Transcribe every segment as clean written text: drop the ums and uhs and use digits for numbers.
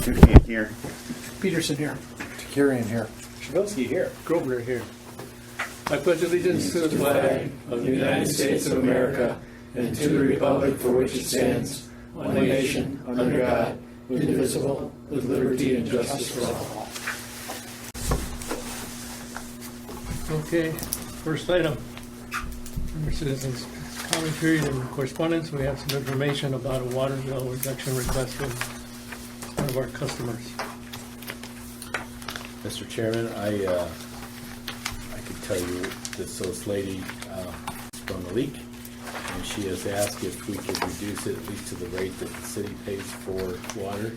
Dukenyak here. Peterson here. Takarian here. Shabilsky here. Grover here. I pledge allegiance to the flag of the United States of America and to the republic for which it stands, one nation, under God, indivisible, with liberty and justice for all. Okay, first item. Under citizens' comment period and correspondence, we have some information about a water bill reduction request from one of our customers. Mr. Chairman, I could tell you that this lady sprung a leak, and she has asked if we could reduce it at least to the rate that the city pays for water.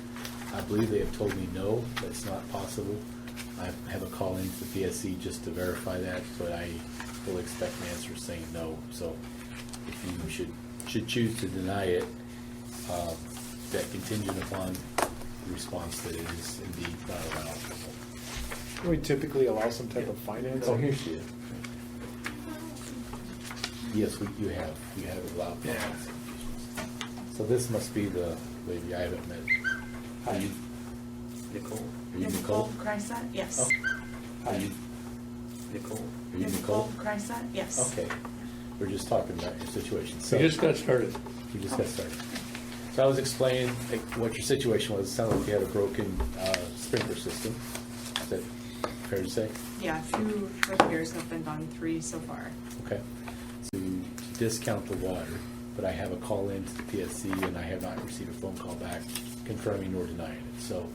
I believe they have told me no, that's not possible. I have a call into the PSC just to verify that, but I will expect an answer saying no. So if you should choose to deny it, that contingent upon the response that it is indeed not allowable. Do we typically allow some type of financing? Oh, here she is. Yes, you have allowed financing. So this must be the lady I haven't met. Are you Nicole? Are you Nicole? Chrysat, yes. Oh. Are you Nicole? Are you Nicole? Chrysat, yes. Okay. We're just talking about your situation. So We just got started. you just got started. So I was explaining what your situation was. It sounded like you had a broken sprinkler system. Is that fair to say? Yeah, a few repairs have been done, 3 so far. Okay. To discount the water, but I have a call into the PSC and I have not received a phone call back confirming or denying it. So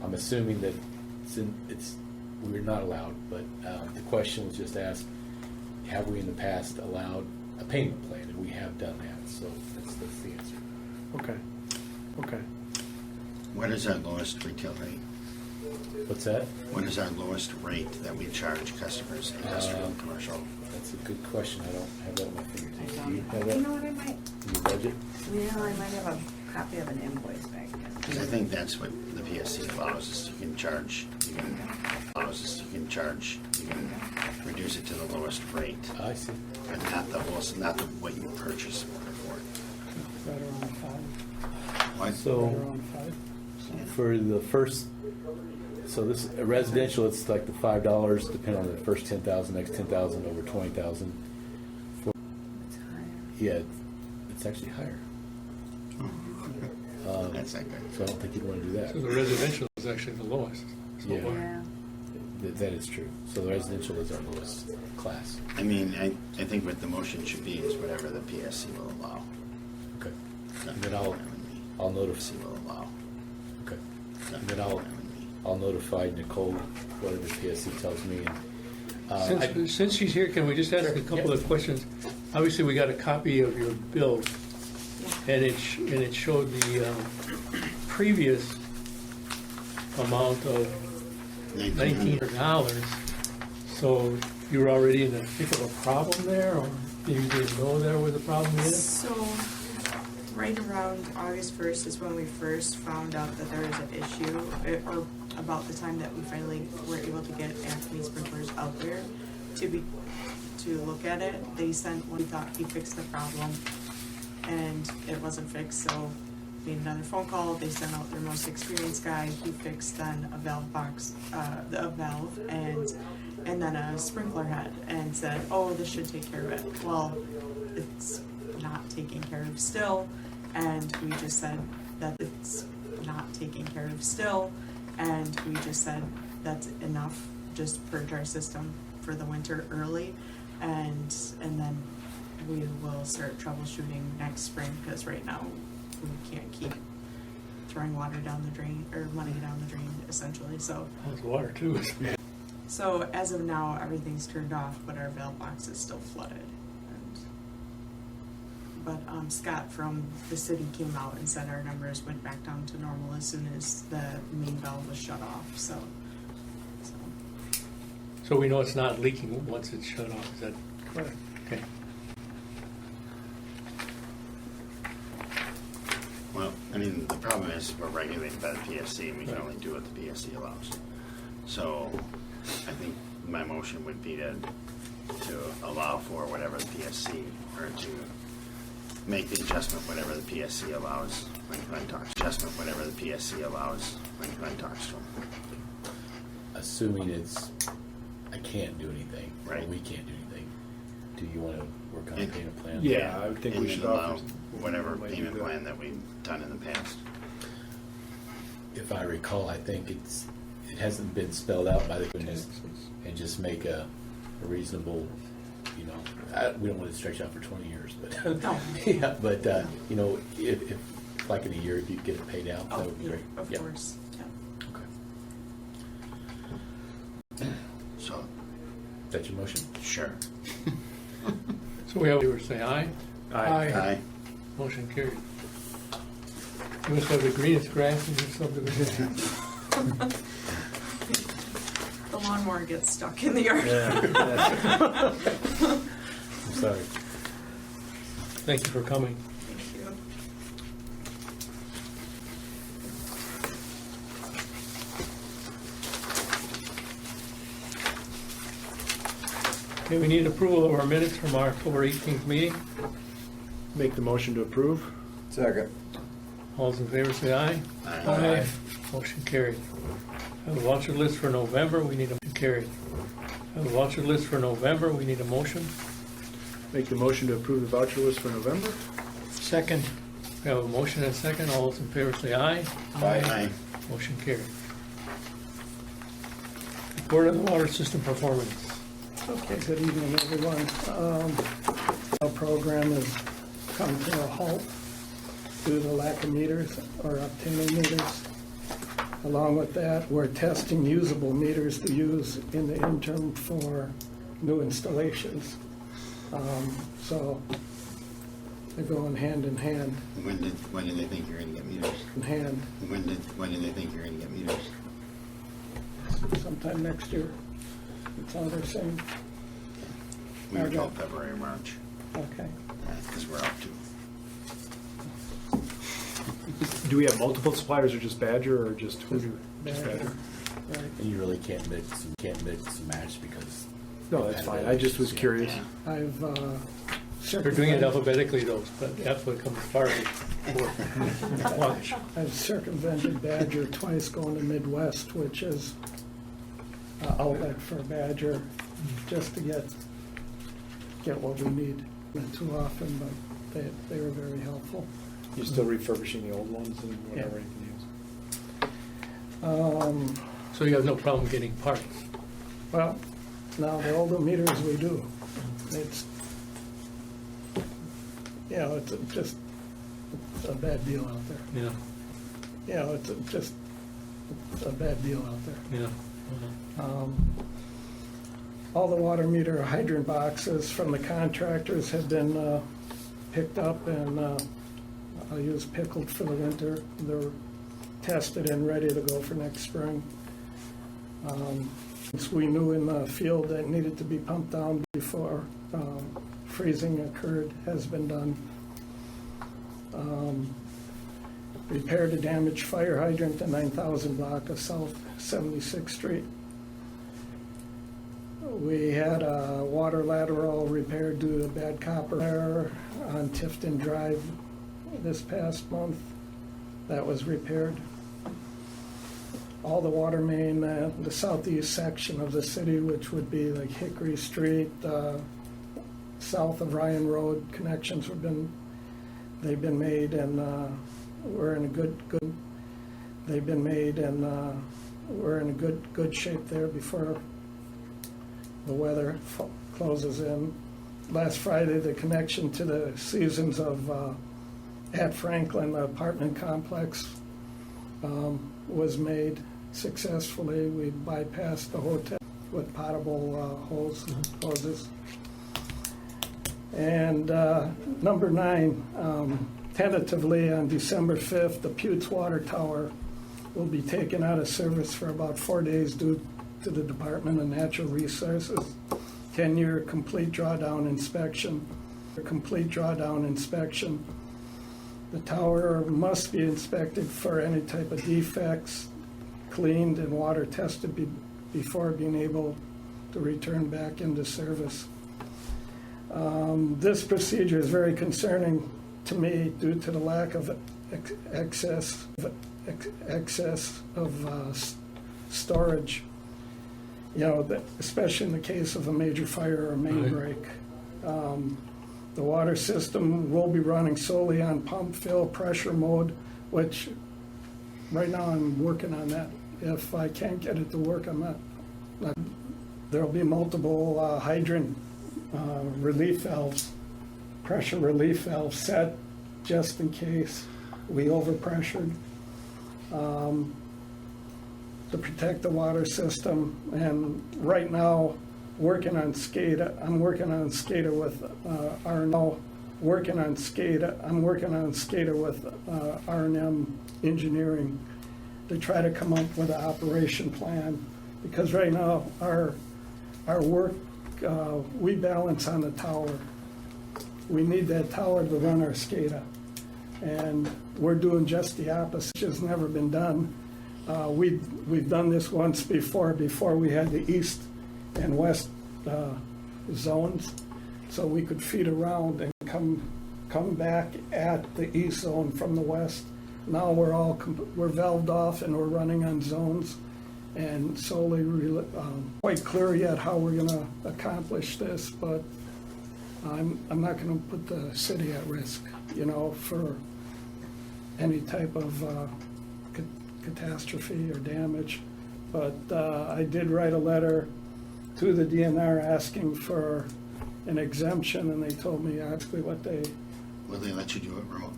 I'm assuming that we're not allowed, but the question was just asked, have we in the past allowed a payment plan? And we have done that. So that's the answer. Okay. Okay. What is our lowest retail rate? What's that? What is our lowest rate that we charge customers, industrial and commercial? That's a good question. I don't have that at my fingertips. I Do you don't have know. that You know what, I might, in your budget? yeah, I might have a copy of an invoice back then. Because I think that's what the PSC allows us. You can reduce it to the lowest rate, I see. but not what you purchase water for. Right around 5. What? So Around 5. for the first, so this residential, it's like the $5 depending on the first 10,000, next 10,000, over 20,000. It's higher. Yeah, it's actually higher. That's not good. So I don't think you'd want to do that. So the residential is actually the lowest. So Yeah. far. Yeah. That is true. So the residential is our lowest class. I mean, I think what the motion should be is whatever the PSC will allow. Okay. Not And then whatever I'll the notify. PSC will allow. Okay. Not And then whatever I'll notify Nicole whatever the PSC tells me. And Since she's here, can we just ask a couple of questions? Obviously, we got a copy of your bill, and it showed the previous amount of $1,900. So you were already in the thick of a problem there, or you didn't know there was a problem yet? So, right around August 1st is when we first found out that there was an issue, or about the time that we finally were able to get Acme sprinklers out there to look at it. They sent one, we thought he fixed the problem, and it wasn't fixed, so made another phone call. They sent out their most experienced guy. He fixed then a valve box, a valve, and then a sprinkler head, and said, "Oh, this should take care of it." Well, it's not taking care of still, and we just said that it's not taking care of still, and we just said that's enough. Just purge our system for the winter early, and then we will start troubleshooting next spring, because right now we can't keep throwing water down the drain, or money down the drain, essentially. So How's water too? as of now, everything's turned off, but our valve box is still flooded. But Scott from the city came out and said our numbers went back down to normal as soon as the main valve was shut off. So So we know it's not leaking once it's shut off, is that correct? Okay. Well, I mean, the problem is we're regulated by the PSC, and we can only do what the PSC allows. So I think my motion would be to allow for whatever the PSC, or to make the adjustment whatever the PSC allows when Glenn talks, adjustment, whatever the PSC allows when Glenn talks to him. Assuming I can't do anything, or Right. we can't do anything, do you want to work on a And- payment plan? Yeah, I would think And we then should allow offer. whatever might do payment that. plan that we've done in the past. If I recall, I think it hasn't been spelled out by the goodness, and just make a reasonable, you know, we don't want to stretch out for 20 years, but, No. yeah, but, you know, if like in a year, if you get it paid out, that Oh, would be yeah, great. of Yeah. course, yeah. Okay. So, That's your motion? sure. So we have, you say aye? Aye. Motion carried. You must have the greenest grass in your subdivision. The lawnmower gets stuck in the yard. I'm sorry. Thank you for coming. Thank you. Okay, we need approval of our minutes from our October 18th meeting. Make the motion to approve. Second. All those in favor say aye. Aye. Motion carried. Have a voucher list for November, we need a motion carried. Have a voucher list for November, we need a motion. Make the motion to approve the voucher list for November. Second. We have a motion and a second, all those in favor say aye. Aye. Motion carried. Report on the water system performance. Okay, good evening, everyone. Our program has come to a halt due to lack of meters or obtaining meters. Along with that, we're testing usable meters to use in the interim for new installations. So they're going hand in hand, When did they think you're gonna get meters? in hand, When did they think you're gonna get meters? sometime next year. That's all they're saying. We were Okay. told February, March, Okay. because we're up to. Do we have multiple suppliers or just Badger or just who? Just Badger. Badger. Right. And you really can't mix and match because. No, that's fine. I just was curious. Yeah. I've They're doing it alphabetically though, but that's what comes first. Watch. I've circumvented Badger twice going to Midwest, which is an outlet for Badger, just to get what we need. Not too often, but they were very helpful. You're still refurbishing the old ones and whatever Yeah. you can use. So you have no problem getting parts? Well, now the older meters we do. It's, it's just it's a bad deal out there. Yeah, It's a bad deal out there. yeah. All the water meter hydrant boxes from the contractors have been picked up, and I'll use pickled for the winter. They're tested and ready to go for next spring. Since we knew in the field that needed to be pumped down before freezing occurred, has been done. Repaired a damaged fire hydrant at 9,000 block of South 76th Street. We had a water lateral repaired due to bad copper error on Tifton Drive this past month. That was repaired. All the water main, the southeast section of the city, which would be like Hickory Street, south of Ryan Road, connections they've been made, and we're in a good shape there before the weather closes in. Last Friday, the connection to the seasons of at Franklin, the apartment complex, was made successfully. We bypassed the hotel with potable hoses. And number 9, tentatively on December 5th, the Putes Water Tower will be taken out of service for about 4 days due to the Department of Natural Resources 10-year complete drawdown inspection. The tower must be inspected for any type of defects, cleaned and water tested before being able to return back into service. This procedure is very concerning to me due to the lack of excess of storage. You know, especially in the case of a major fire or main break. The water system will be running solely on pump, fill, pressure mode, which right now I'm working on that. If I can't get it to work, I'm not. There'll be multiple hydrant relief valves, pressure relief valves set just in case we overpressured. To protect the water system, and right now, working on SCADA, I'm working on SCADA with R&M Engineering to try to come up with an operation plan, because right now, our work, we balance on the tower. We need that tower to run our SCADA, and we're doing just the opposite, which has never been done. We've done this once before we had the east and west zones, so we could feed around and come back at the east zone from the west. Now we're valved off and we're running on zones, and solely quite clear yet how we're going to accomplish this, but I'm not going to put the city at risk, you know, for any type of catastrophe or damage. But I did write a letter to the DNR asking for an exemption, and they told me actually what they, Will they let you do it remote,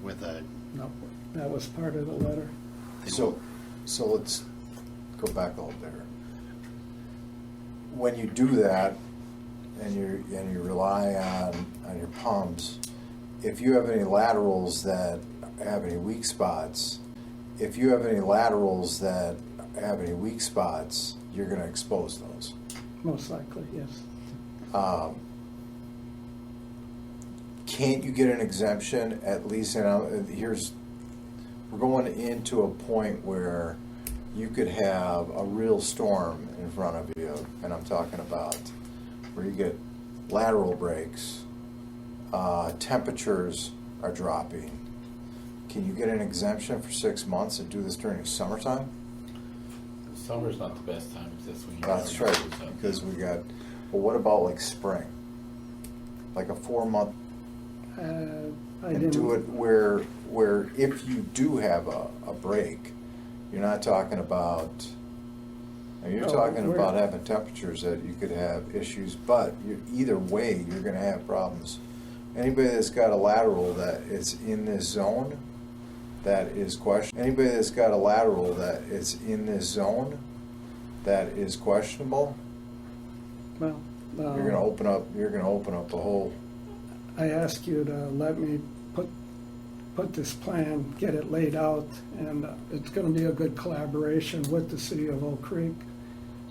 with a, no, that was part of the letter. So let's go back a little bit. When you do that, and you rely on your pumps, if you have any laterals that have any weak spots, you're going to expose those. Most likely, yes. Can't you get an exemption at least? We're going into a point where you could have a real storm in front of you, and I'm talking about where you get lateral breaks, temperatures are dropping. Can you get an exemption for 6 months and do this during the summertime? Summer's not the best time, because that's when you. That's right, because well, what about like spring? Like a 4-month, I and do didn't, it where if you do have a break, you're not talking about, you're No, talking we're- about having temperatures that you could have issues, but either way, you're gonna have problems. Anybody that's got a lateral that is in this zone, that is questionable, well, you're gonna open up the whole. I ask you to let me put this plan, get it laid out, and it's going to be a good collaboration with the city of Oak Creek,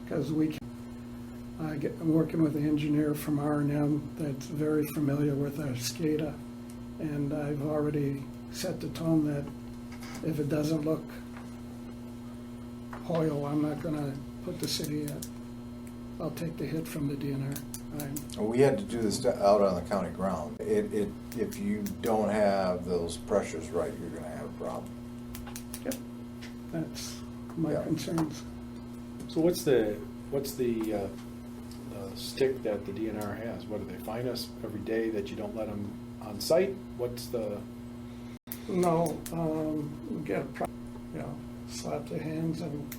because I'm working with an engineer from R&M that's very familiar with our SCADA, and I've already set the tone that if it doesn't look Hoyle, I'm not going to put the city at, I'll take the hit from the DNR. We had to do this out on the county ground. If you don't have those pressures right, you're gonna have a problem. Yep, that's my Yeah. concerns. So what's the stick that the DNR has? What do they fine us every day that you don't let them on site? What's the? No, we get, slap their hands and.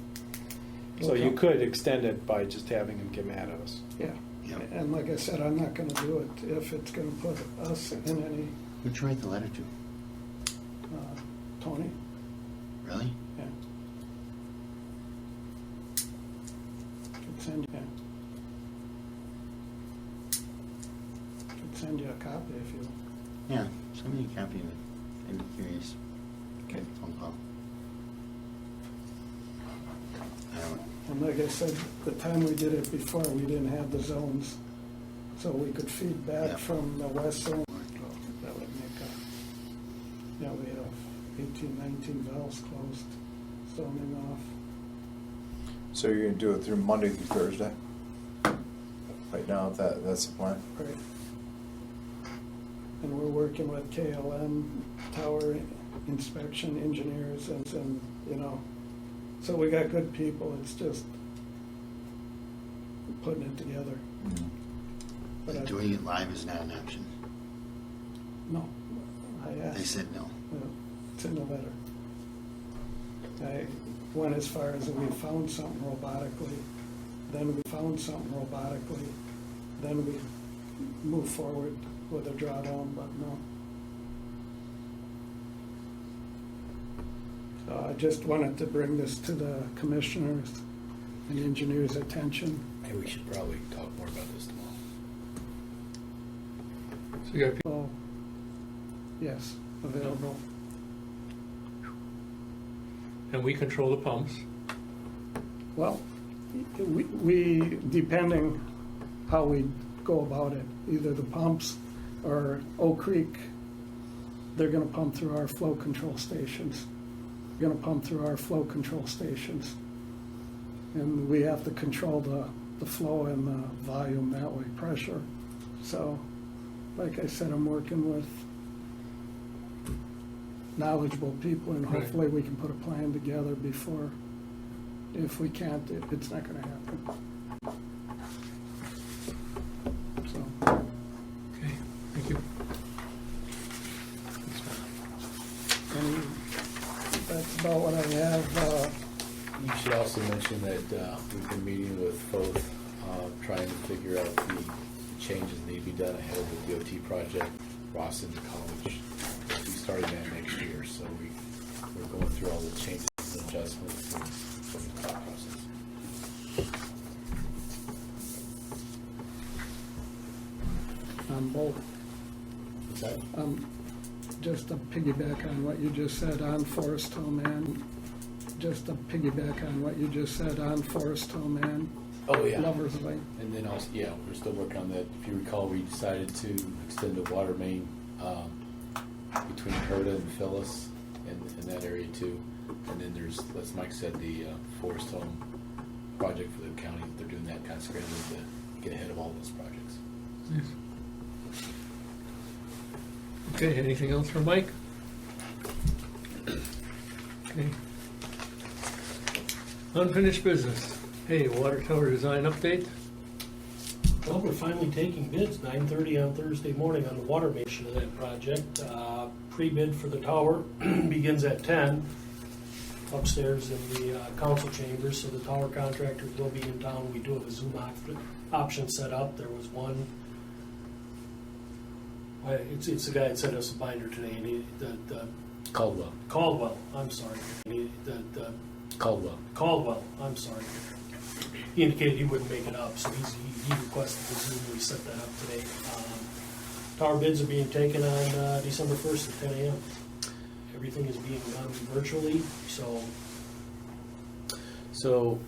So you could extend it by just having them get mad at us. Yeah, Yep. and like I said, I'm not gonna do it if it's gonna put us in any, who'd you write the letter to? Tony, Really? yeah. Could send you a copy if you, Yeah, send me a copy of it. I'd be curious. Okay. Phone call. I don't, and like I said, the time we did it before, we didn't have the zones, so we could feed back Yeah. from the west zone. That would make we have 18, 19 valves closed, zoning off. So you're gonna do it through Monday through Thursday? Right now, that's the plan? Right. And we're working with KLM Tower inspection engineers and, you know, so we got good people, it's just putting it together. But I- Doing it live is not an option. No, I They asked, said no. it's in the letter. I went as far as we found something robotically, then we found something robotically, then we move forward with a drawdown, but no. So I just wanted to bring this to the commissioners and engineers' attention. Maybe we should probably talk more about this tomorrow. So you got people, Oh, yes, available. and we control the pumps. Well, we, depending how we go about it, either the pumps or Oak Creek, they're gonna pump through our flow control stations. Gonna pump through our flow control stations. And we have to control the flow and the volume that way, pressure. So, like I said, I'm working with knowledgeable people, and Right. hopefully we can put a plan together before, if we can't, it's not gonna happen. So, Okay, thank you. any, that's about what I have. You should also mention that we've been meeting with both, trying to figure out the changes that need to be done ahead of the DOT project, Rawson College. We'll be starting that next year, so we're going through all the changes and adjustments and the thought process. On both. What's that? Just to piggyback on what you just said on Forest Hill Man, just to piggyback on what you just said on Forest Hill Man, Oh, yeah. Lovers Lane. And then also, yeah, we're still working on that. If you recall, we decided to extend the water main between Herda and Phyllis in that area too. And then there's, as Mike said, the Forest Home project for the county. They're doing that kind of scrambling to get ahead of all those projects. Okay, anything else for Mike? Okay. Unfinished business. Hey, water tower design update? Well, we're finally taking bids, 9:30 on Thursday morning on the water main of that project. Pre-bid for the tower begins at 10 upstairs in the council chambers, so the tower contractors will be in town. We do have a Zoom option set up. There was one, it's the guy that sent us a binder today, and Caldwell. I'm sorry. Caldwell. I'm sorry. He indicated he wouldn't make it up, so he requested the Zoom. We set that up today. Tower bids are being taken on December 1st at 10 a.m. Everything is being done virtually, so So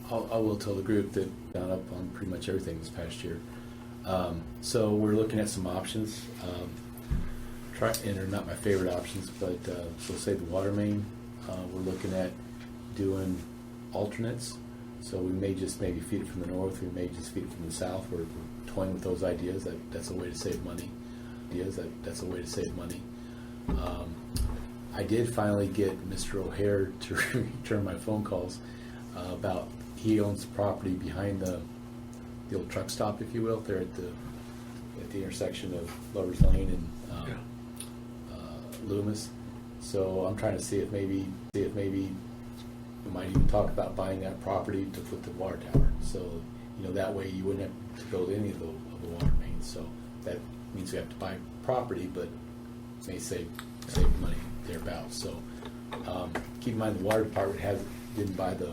I will tell the group that gone up on pretty much everything this past year. So we're looking at some options. And they're not my favorite options, but so say the water main, we're looking at doing alternates. So we may just maybe feed it from the north, we may just feed it from the south. We're toying with those ideas. That's a way to save money. That's a way to save money. I did finally get Mr. O'Hare to return my phone calls about he owns the property behind the old truck stop, if you will, there at the intersection of Lovers Lane and Loomis. So I'm trying to see if maybe we might even talk about buying that property to put the water tower. So that way you wouldn't have to build any of the water mains. So that means we have to buy property, but may save money thereabouts. So keep in mind the water department didn't buy the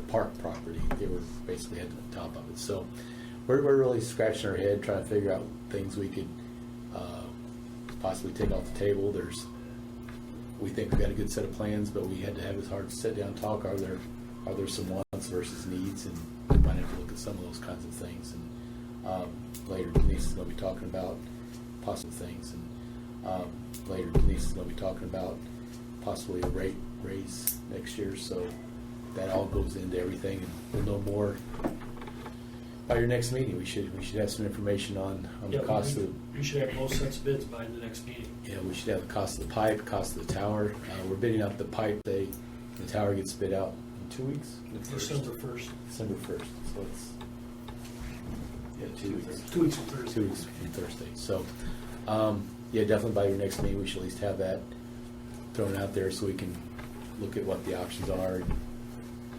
park property. They were basically at the top of it. So we're really scratching our head trying to figure out things we could possibly take off the table. We think we've got a good set of plans, but we had to have this hard sit down talk. Are there some wants versus needs, and we might have to look at some of those kinds of things. And later Denise is going to be talking about possible things, and later Denise is going to be talking about possibly a rate raise next year. So that all goes into everything, and we'll know more by your next meeting, we should have some information on the cost of. You should have both sets of bids by the next meeting. Yeah, we should have the cost of the pipe, cost of the tower. We're bidding out the pipe. The tower gets bid out in 2 weeks. December 1st. December 1st. So it's 2 weeks. 2 weeks from Thursday. 2 weeks from Thursday. So, yeah, definitely by your next meeting, we should at least have that thrown out there so we can look at what the options are.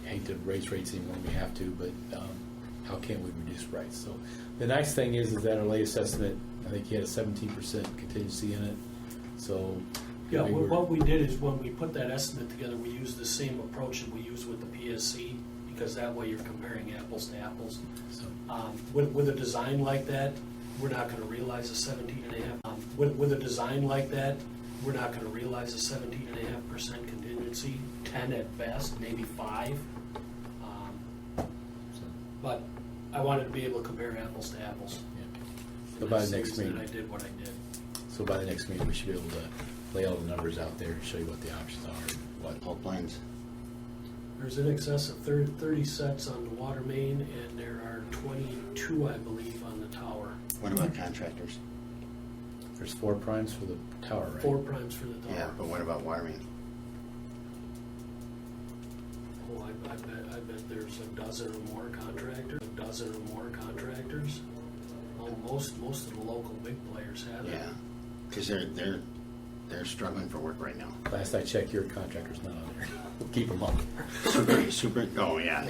I hate to raise rates even when we have to, but how can we reduce price? So the nice thing is that our latest estimate, I think you had a 17% contingency in it. So Yeah, we were- what we did is when we put that estimate together, we used the same approach that we used with the PSC, because that way you're comparing apples to apples. so, With a design like that, we're not gonna realize a 17.5. With a design like that, we're not gonna realize a 17.5% contingency, 10 at best, maybe 5. But I wanted to be able to compare apples to apples. yeah. So And by that's the the next reason meeting, that I did what I did. so by the next meeting, we should be able to lay all the numbers out there and show you what the options are. And what Pull plans. There's in excess of 30 sets on the water main, and there are 22, I believe, on the tower. What about contractors? There's 4 primes for the tower, right? 4 primes for the tower. Yeah, but what about wiring? Oh, I bet there's a dozen or more contractors. Well, most of the local big players have it. Yeah, because they're struggling for work right now. Last I checked, your contractor's not on there. We'll keep them on. Super. Oh yeah.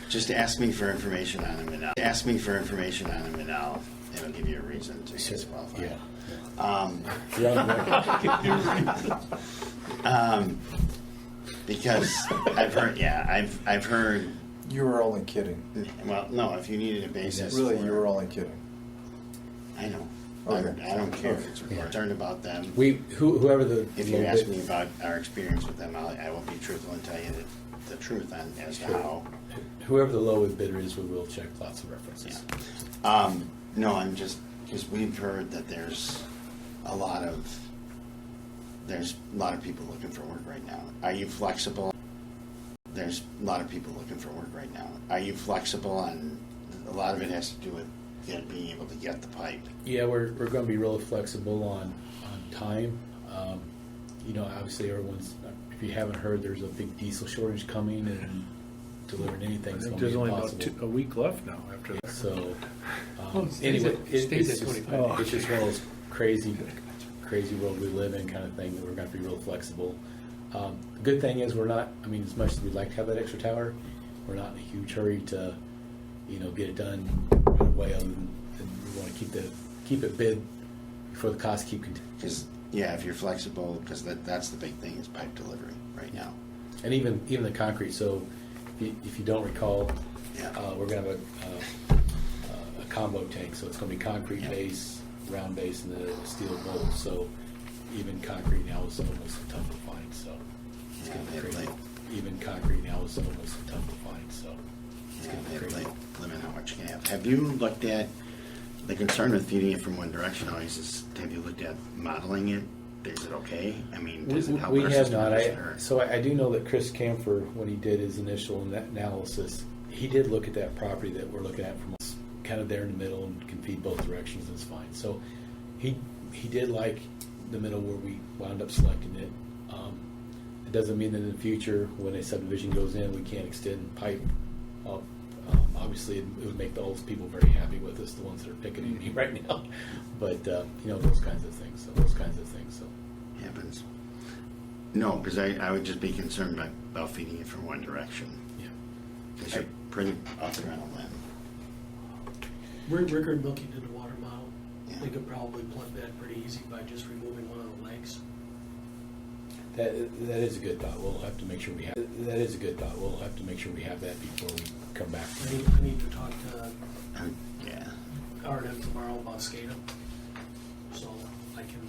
Just ask me for information on them, and it'll give you a reason to disqualify. Yeah. You're on the record. Because I've heard. You were only kidding. Well, no, if you needed a basis. Really, for- you were only kidding. I know. Okay. I don't care if it's concerned about them. Whoever the If you low ask bid- me about our experience with them, I will be truthful and tell you the truth as to how. whoever the lowest bidder is, we will check lots of references. Yeah. No, I'm just, because we've heard that there's a lot of people looking for work right now. Are you flexible? There's a lot of people looking for work right now. Are you flexible on, a lot of it has to do with being able to get the pipe. Yeah, we're going to be really flexible on time. Obviously everyone's, if you haven't heard, there's a big diesel shortage coming, and delivering anything is going to There's be only impossible. about a week left now after that. So, Oh, it stays anyway, at- stays it's at just 25 it's just one of those crazy world we live in kind of thing that we're going to be real flexible. The good thing is we're not, as much as we'd like to have that extra tower, we're not in a huge hurry to, get it done right away. Other than we want to keep it bid before the costs keep continuing. Because, yeah, if you're flexible, because that's the big thing is pipe delivery right now. And even the concrete. So if you don't recall, Yeah. we're going to have a combo tank. So it's going to be concrete base, round base, and the steel bowl. So even concrete now is almost tough to find. So it's Yeah, going to be they crazy. like- Even concrete now is almost tough to find. So it's Yeah, going to be they crazy. limit how much you can have. Have you looked at, the concern with feeding it from one direction always is, have you looked at modeling it? Is it okay? Does it help We our have system? not. Or- So I do know that Chris Camphor, when he did his initial analysis, he did look at that property that we're looking at from kind of there in the middle and can feed both directions. It's fine. So he did like the middle where we wound up selecting it. It doesn't mean that in the future, when a subdivision goes in, we can't extend pipe up. Obviously, it would make the old people very happy with us, the ones that are picketing me right now. But those kinds of things. So Happens. No, because I would just be concerned about feeding it from one direction. yeah. Because you're pretty up there on a limb. Rickard Milky did the water model. Yeah. They could probably plug that pretty easy by just removing one of the legs. That is a good thought. We'll have to make sure we have. That is a good thought. We'll have to make sure we have that before we come back. I need to talk to Yeah. R&M tomorrow about SCADA, so I can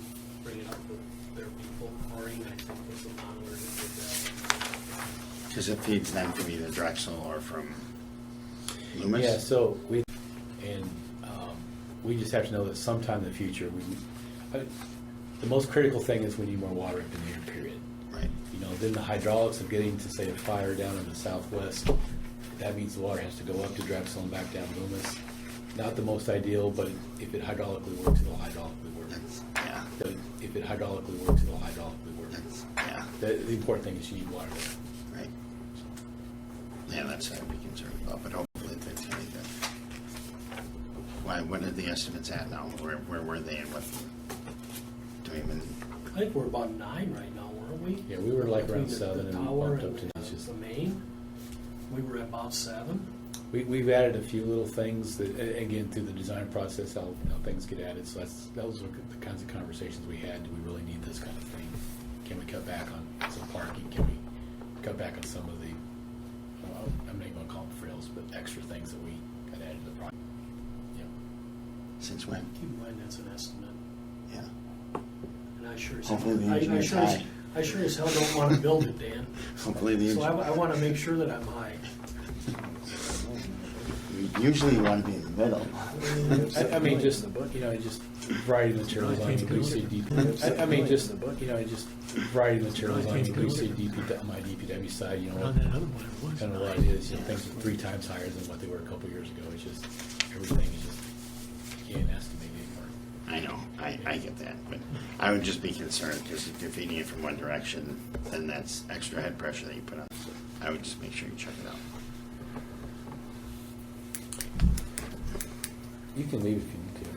bring it up with their people. Maureen, I think, was the modeler that did that. Because it feeds them from either Drexel or from Loomis. Yeah. So we just have to know that sometime in the future, the most critical thing is we need more water up in the air. Period. Right. then the hydraulics of getting to, say, a fire down in the southwest, that means the water has to go up to Drexel and back down Loomis. Not the most ideal, but if it hydraulically works, it'll hydraulically work. Yeah, If it hydraulically works, it'll hydraulically work. yeah, The important thing is you need water there. right. Yeah, that's what I'd be concerned about, but hopefully that's gonna be good. Why, what are the estimates at now? Where were they and what? Do we even, I think we're about 9 right now, weren't we? Yeah, we were like Between around the 7 and we tower bumped up and to inches. the main, we were at about 7. We've added a few little things that, again, through the design process, how things get added. So those are the kinds of conversations we had. Do we really need this kind of thing? Can we cut back on some parking? Can we cut back on some of the, I'm not even going to call them frills, but extra things that we got added to the project? Yeah. since when? Keep in mind, that's an estimate. Yeah. And I sure as Hopefully the I engineer's sure as- high. I sure as hell don't want to build it, Dan. Hopefully the So engineer. I want to make sure that I'm high. Usually you want to be in the middle. I mean, just, just variety of materials on the DP. I mean, just, just variety of materials on the DP, my DPW side, kind of what it is, things are 3 times higher than what they were a couple years ago. It's just, everything is just, you can't estimate anymore. I know, I get that, but I would just be concerned because if you're feeding it from one direction, then that's extra head pressure that you put on. So I would just make sure you check it out. You can leave if you need to.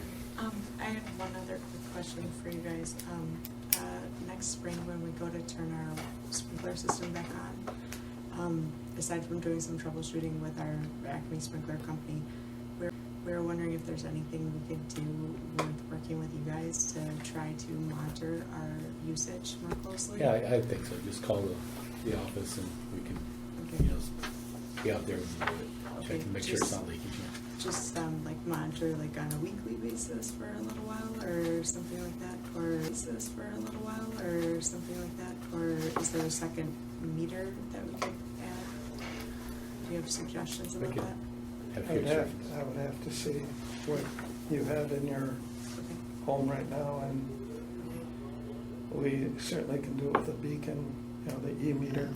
I have one other quick question for you guys. Next spring, when we go to turn our sprinkler system back on, aside from doing some troubleshooting with our Acme Sprinkler Company, we're wondering if there's anything we could do with working with you guys to try to monitor our usage more closely. Yeah, I think so. Just call the office and we can, Okay. be out there and do it. Check and make sure it's not leaking. Just like monitor like on a weekly basis for a little while or something like that, or basis for a little while or something like that, or is there a second meter that we could add? Do you have suggestions about could- that? Have I would future. have to see what you have in your Okay. home right now, and we certainly can do it with a beacon, the E-meter.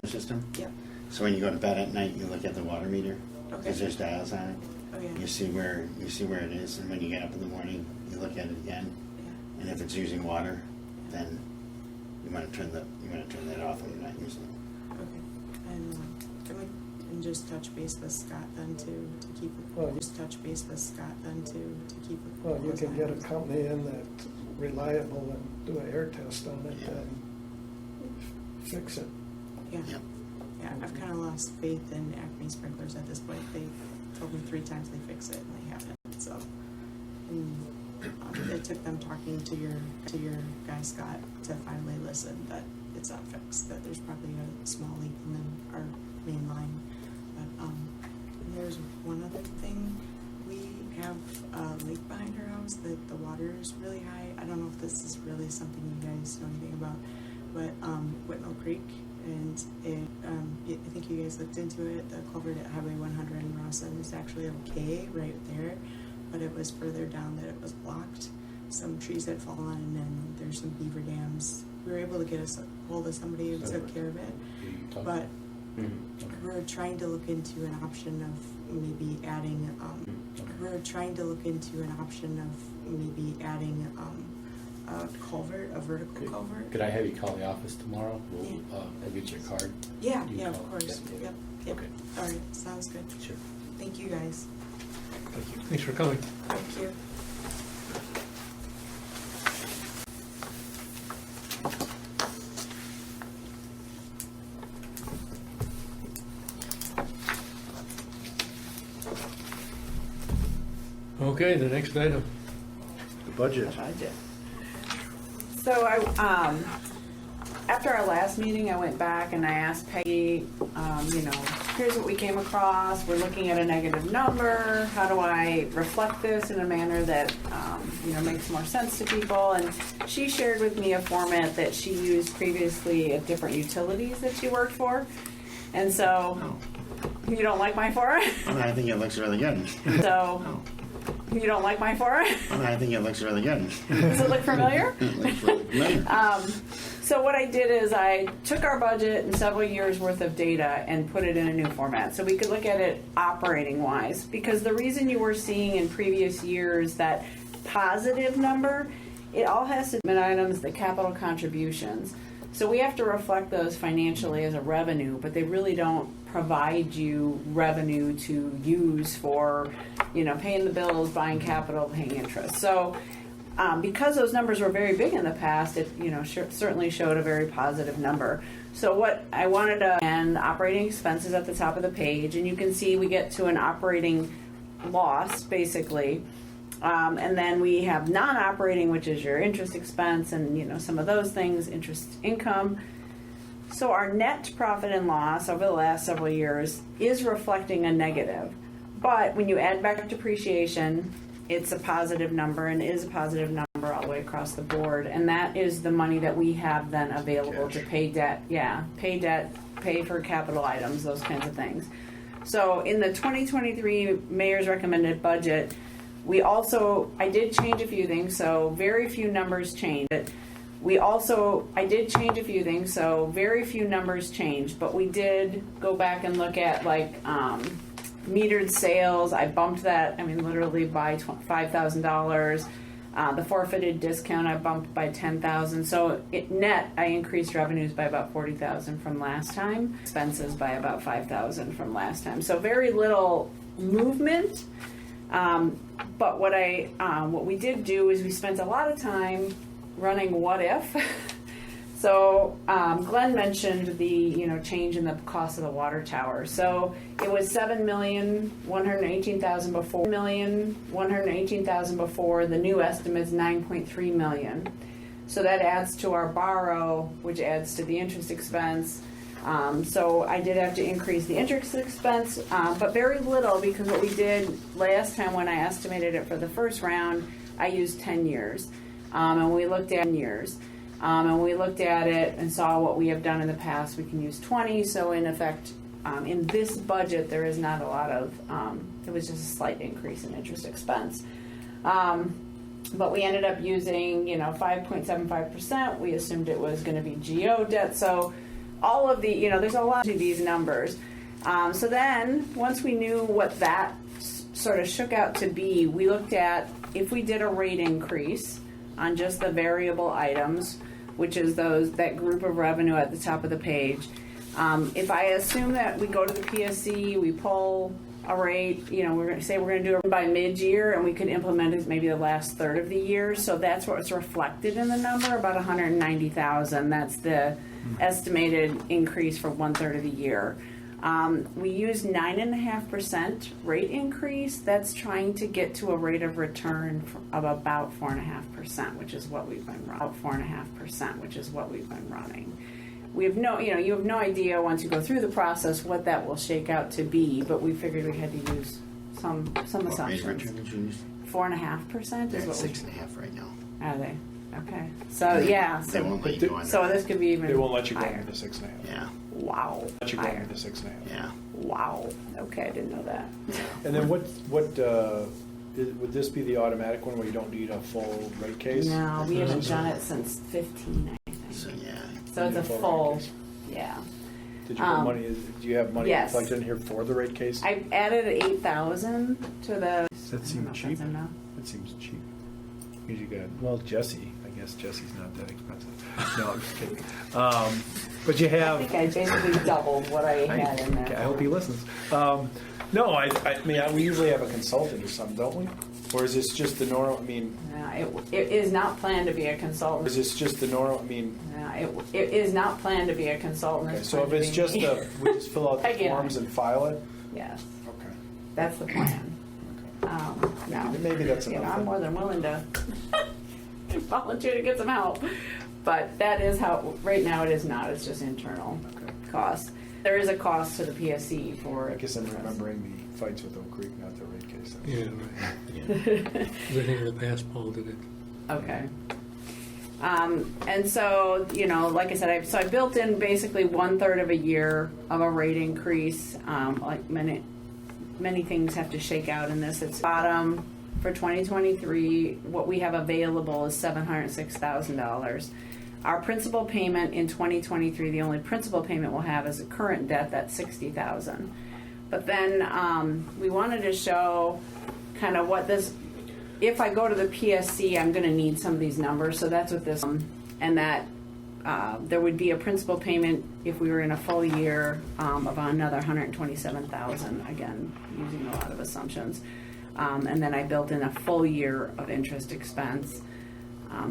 System? Yep. So when you go to bed at night, you look at the water meter, Okay. because there's dials on it. Oh yeah. You see where it is, and when you get up in the morning, you look at it again, Yeah. and if it's using water, then you want to turn that off when you're not using it. Okay. And just touch base with Scott then to keep it. Well, just touch base with Scott then to keep it. Well, you can get a company in that's reliable and do an air test on it Yeah. and fix it. Yeah. Yep. Yeah, I've kind of lost faith in Acme sprinklers at this point. They told me 3 times they fix it and they haven't. So, it took them talking to your guy Scott to finally listen that it's not fixed. That there's probably a small leak in our main line. But there's one other thing. We have a lake behind our house that the water is really high. I don't know if this is really something you guys know anything about, but Whitmill Creek. And I think you guys looked into it. The culvert at Highway 100 in Rawson is actually okay right there, but it was further down that it was blocked. Some trees had fallen, and there's some beaver dams. We were able to get a hold of somebody who took care of it, but we're trying to look into an option of maybe adding. We're trying to look into an option of maybe adding a culvert, a vertical culvert. Could I have you call the office tomorrow? I'll get your card. Yeah, You yeah, call. of course. Yeah. Yep. Okay. All right, sounds good. Sure. Thank you, guys. Thanks for coming. Thank you. Okay, the next item. The budget. Budget. So after our last meeting, I went back and I asked Peggy, here's what we came across. We're looking at a negative number. How do I reflect this in a manner that, makes more sense to people? And she shared with me a format that she used previously at different utilities that she worked for. And so, you don't like my format? Well, I think it looks really good. So, you don't like my format? Well, I think it looks really good. Does it look familiar? It looks really familiar. So what I did is I took our budget and several years worth of data and put it in a new format so we could look at it operating wise. Because the reason you were seeing in previous years that positive number, it all has to do with items, the capital contributions. So we have to reflect those financially as a revenue, but they really don't provide you revenue to use for, paying the bills, buying capital, paying interest. So because those numbers were very big in the past, it certainly showed a very positive number. So what I wanted to, and operating expenses at the top of the page, and you can see we get to an operating loss basically. And then we have non-operating, which is your interest expense and some of those things, interest income. So our net profit and loss over the last several years is reflecting a negative. But when you add back depreciation, it's a positive number and is a positive number all the way across the board. And that is the money that we have then available to pay debt. Yeah, pay debt, pay for capital items, those kinds of things. So in the 2023 mayor's recommended budget, I did change a few things, so very few numbers changed. I did change a few things, so very few numbers changed, but we did go back and look at metered sales. I bumped that, literally by $5,000. The forfeited discount I bumped by $10,000. So net, I increased revenues by about $40,000 from last time, expenses by about $5,000 from last time. So very little movement. But what we did do is we spent a lot of time running what if. So Glenn mentioned the change in the cost of the water tower. So it was $7,118,000 before. $1,118,000 before. The new estimate's $9.3 million. So that adds to our borrow, which adds to the interest expense. So I did have to increase the interest expense, but very little, because what we did last time when I estimated it for the first round, I used 10 years. And we looked at it and saw what we have done in the past. We can use 20. So in effect, in this budget, there is not a lot of, it was just a slight increase in interest expense. But we ended up using, 5.75%. We assumed it was going to be GO debt. So all of the, there's a lot to these numbers. So then, once we knew what that sort of shook out to be, we looked at if we did a rate increase on just the variable items, which is that group of revenue at the top of the page. If I assume that we go to the PSC, we pull a rate, we're going to say we're going to do it by mid-year, and we could implement it maybe the last third of the year. So that's what's reflected in the number, about $190,000. That's the estimated increase for 1/3 of the year. We used 9.5% rate increase. That's trying to get to a rate of return of about 4.5%, which is what we've been running. We have you have no idea once you go through the process what that will shake out to be, but we figured we had to use some assumptions. What rate return did you use? 4.5% They're is at what 6.5 right now. Are they? Okay. So yeah. They won't let you go under. So this could be even. They won't let you go higher. under the 6.5. Yeah, Wow. Let you go Higher. under the 6.5. yeah. Wow. Okay, I didn't know that. And then would this be the automatic one where you don't need a full rate case? No, we haven't done it since 15, I think. So, yeah. So it's a Full full, rate case. yeah. Did you put money? Do you have money Yes. reflected in here for the rate case? I added 8,000 to the. Does that I don't seem know if cheap? that's enough. That seems cheap. Usually good. Well, Jesse. I guess Jesse's not that expensive. No, I'm just kidding. But you I have. think I basically doubled what I had in there. I hope he listens. No, I mean, we usually have a consultant or something, don't we? Or is this just the normal? I mean, It is not planned to be a or consultant. is this just the normal? I mean, It is not planned to be a consultant. okay, It's so if planned it's to be just me. we just fill out the Again. forms and file it. Yes, Okay. that's the plan. No. Maybe that's You know, enough. I'm more than willing to volunteer to get some help. But that is how, right now it is not, it's just internal Okay. cost. There is a cost to the PSC for. I guess I'm remembering the fights with Oak Creek, not the rate case. Yeah, right. I think in the past, Paul did it. Okay. And so, like I said, I built in basically 1/3 of a year of a rate increase. Like many things have to shake out in this. It's bottom for 2023. What we have available is $706,000. Our principal payment in 2023, the only principal payment we'll have is a current debt, that's $60,000. But then we wanted to show kind of what this, if I go to the PSC, I'm going to need some of these numbers. So that's what this, and that there would be a principal payment if we were in a full year of another $127,000. Again, using a lot of assumptions. And then I built in a full year of interest expense.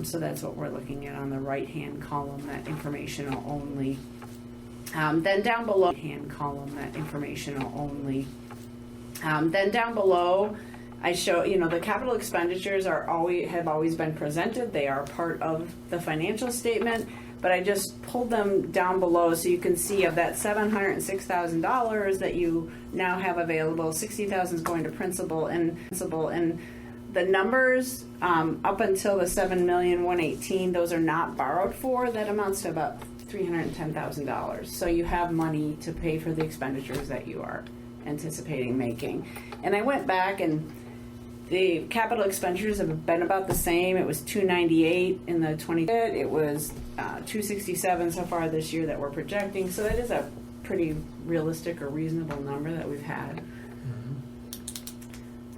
So that's what we're looking at on the right-hand column, that informational only. Then down below, hand column, that informational only. Then down below, I show, the capital expenditures have always been presented. They are part of the financial statement, but I just pulled them down below so you can see of that $706,000 that you now have available, $60,000 is going to principal, and the numbers up until the $7,118,000, those are not borrowed for. That amounts to about $310,000. So you have money to pay for the expenditures that you are anticipating making. And I went back, and the capital expenditures have been about the same. It was $298 in the 20. It was $267 so far this year that we're projecting. So that is a pretty realistic or reasonable number that we've had.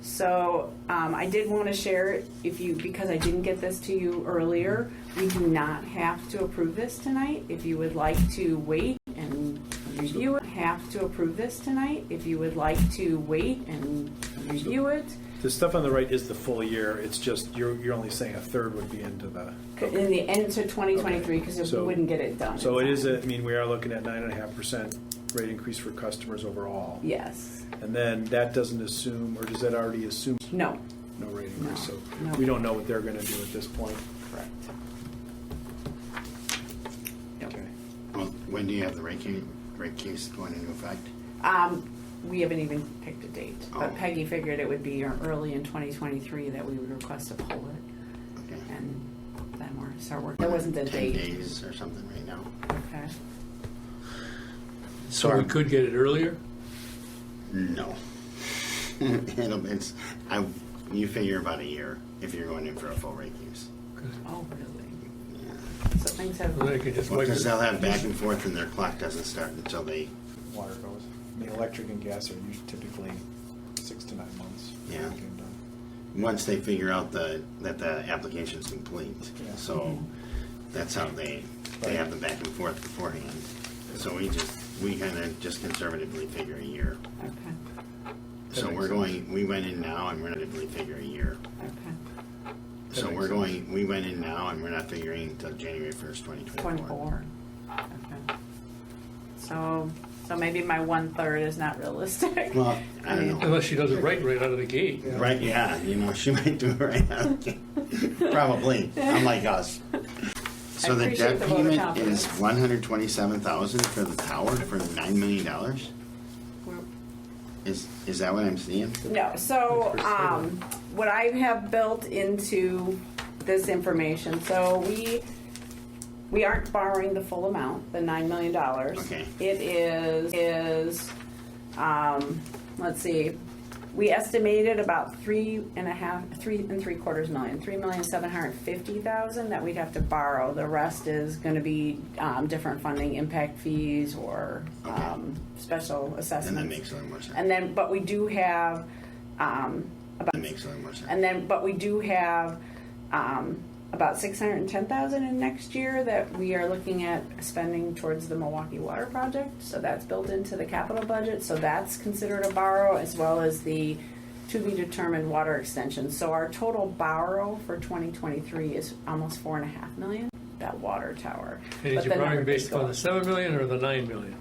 So I did want to share it because I didn't get this to you earlier. We do not have to approve this tonight. If you would like to wait and review it, have to approve this tonight. If you would like to wait and review it. The stuff on the right is the full year. It's just you're only saying a third would be into the In the end to 2023, because we So- wouldn't get it done. So it is. We are looking at 9.5% rate increase for customers overall. Yes. And then that doesn't assume, or does that already assume No. no rate increase? No. So No. we don't know what they're going to do at this point. Correct. Okay. Well, when do you have the rate case going into effect? We haven't even picked a date, but Oh. Peggy figured it would be early in 2023 that we would request to pull it, Okay. and then we're start working. There wasn't a 10 date. days or something right now. Okay. So we could get it earlier? No. You figure about a year if you're going in for a full rate case. Oh, really? Yeah. So things have. Well, they could just Well, wait. because they'll have back and forth and their clock doesn't start until they, Water goes. I mean, electric and gas are usually typically 6 to 9 months. Yeah. to get them done. once they figure out that the application's complete. Yeah. So that's how they have the back and forth beforehand. So we kind of just conservatively figure a year. Okay. So we went in now and we're not conservatively figure a year. Okay. So we went in now and we're not figuring until January 1st, 2024. 24. Okay. So maybe my 1/3 is not realistic. Well, I don't know. Unless she does it right out of the gate. Right, yeah, she might do it right now. Probably, unlike us. So the appreciate debt the vote of payment confidence. is $127,000 for the tower for $9 million? Is that what I'm seeing? No, so what I have built into this information, so we aren't borrowing the full amount, the $9 million. Okay. It is let's see, we estimated about $3.75 million, $3,750,000 that we'd have to borrow. The rest is going to be different funding, impact fees, or Okay. special assessments. And that makes a little more sense. And then, but we do have That makes a little more sense. and then, but we do have about $610,000 in next year that we are looking at spending towards the Milwaukee Water Project. So that's built into the capital budget. So that's considered a borrow, as well as the to be determined water extension. So our total borrow for 2023 is almost $4.5 million. That water tower. And But is your the borrowing number based could go on the up. 7 million or the 9 million?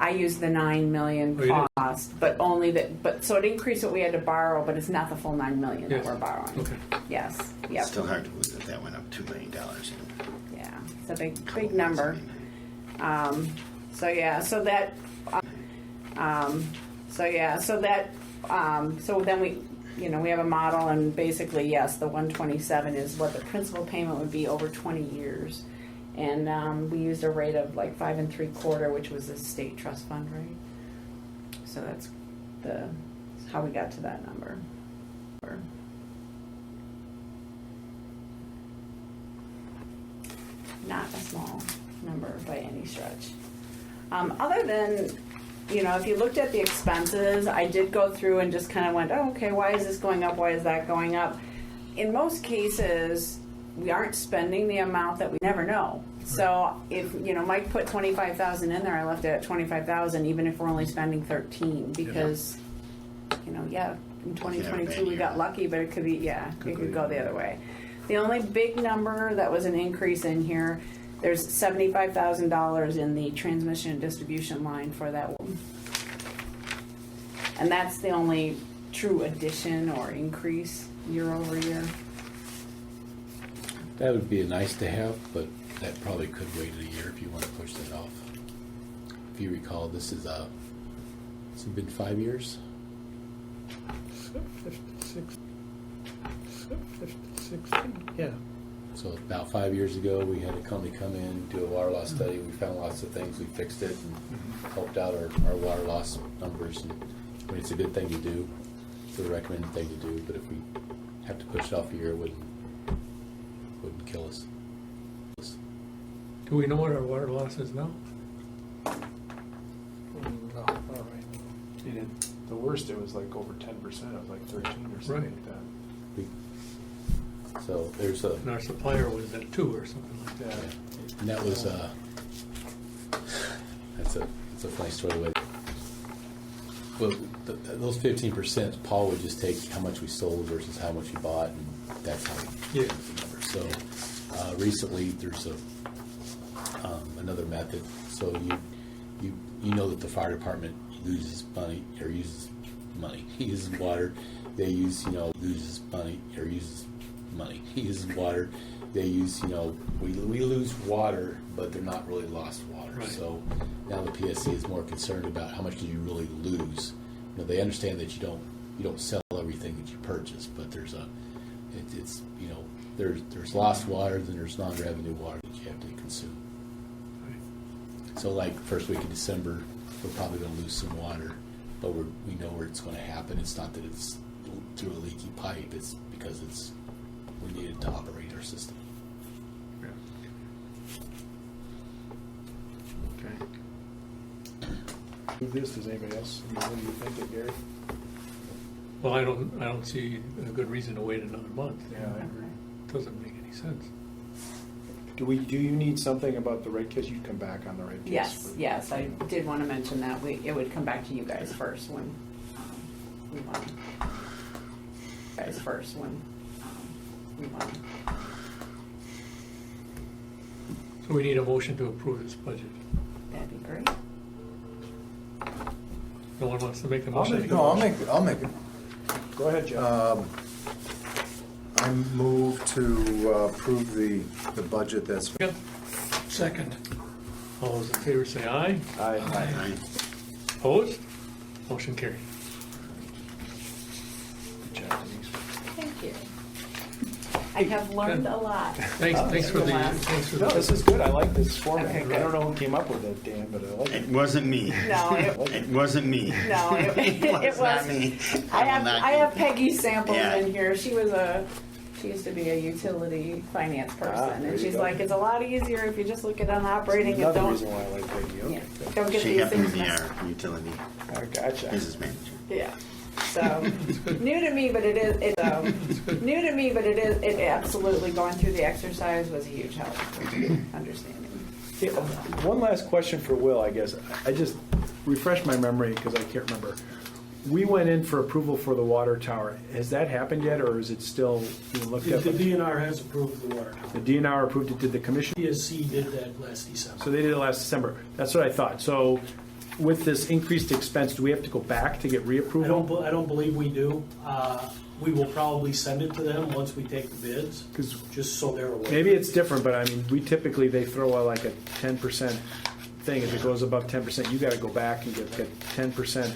I use the $9 million Oh, you do? cost, but only that. But so it increased what we had to borrow, but it's not the full $9 million Yes. that we're borrowing. Okay. Yes. Yep. Still hard to believe that went up $2 million in Yeah. It's a big, couple big months. number. So yeah. So that. So then we have a model, and basically, yes, the 127 is what the principal payment would be over 20 years. And we used a rate of like 5 3/4, which was the state trust fund rate. So that's how we got to that number. not a small number by any stretch. Other than, if you looked at the expenses, I did go through and just kind of went, oh, okay, why is this going up? Why is that going up? In most cases, we aren't spending the amount that we never know. So if, Mike put 25,000 in there, I left it at 25,000, even if we're only spending 13, because, in 2022 we got lucky, but it could be, it could go the other way. The only big number that was an increase in here, there's $75,000 in the transmission and distribution line for that one. And that's the only true addition or increase year over year. That would be a nice to have, but that probably could wait a year if you want to push that off. If you recall, this is it's been 5 years. 16, yeah. So about 5 years ago, we had a company come in, do a water loss study. We found lots of things. We fixed it and helped out our water loss numbers. And, it's a good thing to do. It's a recommended thing to do. But if we have to push it off a year, it wouldn't kill us. Do we know what our water loss is now? No, all right. The worst, it was like over 10%. It was like 13 or something Right. like that. So there's a. And our supplier was at 2 or something like that. Yeah. And that was that's a funny story. The way, well, those 15%, Paul would just take how much we sold versus how much we bought, and that's how he Yeah. did the number. So recently, there's another method. So you know that the fire department loses money or uses money. He uses water. They use loses money or uses money. He uses water. They use we lose water, but they're not really lost water. Right. So now the PSC is more concerned about how much do you really lose. They understand that you don't sell everything that you purchase, but there's there's lost water, then there's non-revenue water that you have to consume. So like first week of December, we're probably going to lose some water, but we know where it's going to happen. It's not that it's through a leaky pipe. It's because we need it to operate our system. Okay. Move this. Does anybody else? What do you think, Gary? Well, I don't see a good reason to wait another month. Yeah, I agree. Doesn't make any sense. Do you need something about the rate case? You'd come back on the rate case? Yes, I did want to mention that it would come back to you guys first when we want. We want. So we need a motion to approve this budget. That'd be great. No one wants to make the I'll motion? make it. Go ahead, Jeff. I move to approve the budget that's. Yeah. Second. All those in favor say aye. Aye. Opposed? Motion carried. Good job, Denise. Thank you. I have learned a lot. Thanks for the. No, this is good. I like this format. Okay, I good. don't know who came up with it, Dan, but I like it. It wasn't me. No, It wasn't me. No, it was not was. me. I will not have Peggy's samples Yeah. in here. She used to be a utility finance person, there and you she's go. like, it's a lot easier if you just look at on operating and Another don't. reason why I like Peggy. Okay. Yeah, don't get She these happened to things be messed. our utility I gotcha. business manager. Yeah. So new to me, but it is. New to me, but it is. It absolutely going through the exercise was a huge help for understanding. Yeah, one last question for Will, I guess. I just refresh my memory because I can't remember. We went in for approval for the water tower. Has that happened yet, or is it still being looked The at? DNR has approved the water tower. The DNR approved it. Did the commission? PSC did that last December. So they did it last December. That's what I thought. So with this increased expense, do we have to go back to get reapproval? I don't believe we do. We will probably send it to them once we take the bids, 'Cause just so they're aware. maybe it's different, but I mean, we typically, they throw out like a 10% thing. If it goes above 10%, you gotta go back and get 10%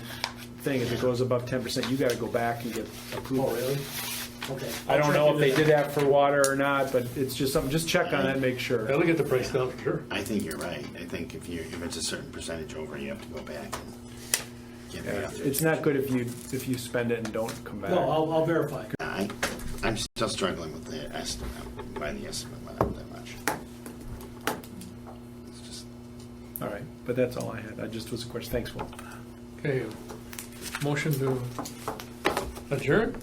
thing. If it goes above 10%, you gotta go back and get approval. Oh, really? Okay. I don't know if they did that. that for water or not, but it's just something, just check on that and make sure. That'll get the price down for sure. I think you're right. I think if it's a certain percentage over, you have to go back and get it Yeah, after. it's not good if you spend it and don't come back. No, I'll verify. I'm still struggling with the estimate. By the estimate went up that much. All right, but that's all I had. I just was a question. Thanks, Will. Okay, motion to adjourn?